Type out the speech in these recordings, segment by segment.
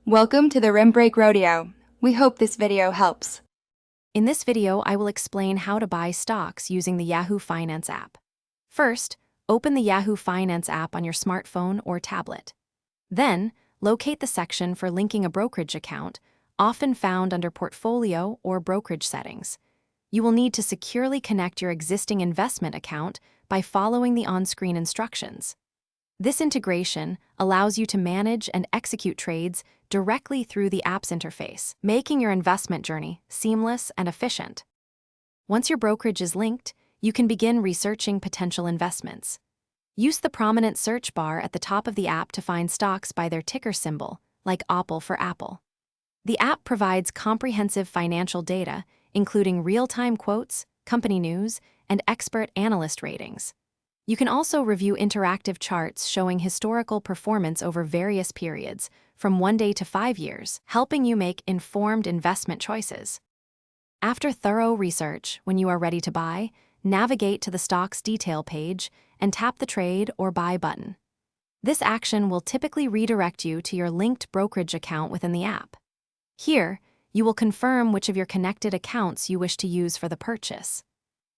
Welcome to the Rim Break Rodeo. We hope this video helps. In this video, I will explain how to buy stocks using the Yahoo Finance app. First, open the Yahoo Finance app on your smartphone or tablet. Then, locate the section for linking a brokerage account, often found under Portfolio or Brokerage Settings. You will need to securely connect your existing investment account by following the on-screen instructions. This integration allows you to manage and execute trades directly through the app's interface, making your investment journey seamless and efficient. Once your brokerage is linked, you can begin researching potential investments. Use the prominent search bar at the top of the app to find stocks by their ticker symbol, like Apple for Apple. The app provides comprehensive financial data, including real-time quotes, company news, and expert analyst ratings. You can also review interactive charts showing historical performance over various periods, from 1 day to 5 years, helping you make informed investment choices. After thorough research, when you are ready to buy, navigate to the stock's detail page and tap the Trade or Buy button. This action will typically redirect you to your linked brokerage account within the app. Here, you will confirm which of your connected accounts you wish to use for the purchase.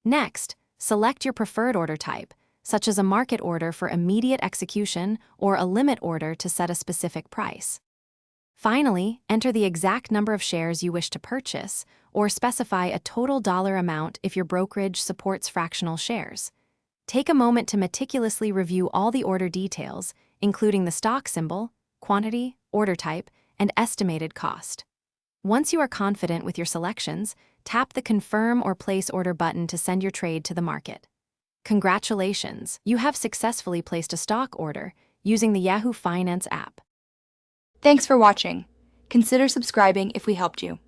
Next, select your preferred order type, such as a market order for immediate execution or a limit order to set a specific price. Finally, enter the exact number of shares you wish to purchase, or specify a total dollar amount if your brokerage supports fractional shares. Take a moment to meticulously review all the order details, including the stock symbol, quantity, order type, and estimated cost. Once you are confident with your selections, tap the Confirm or Place Order button to send your trade to the market. Congratulations, you have successfully placed a stock order using the Yahoo Finance app. Thanks for watching. Consider subscribing if we helped you.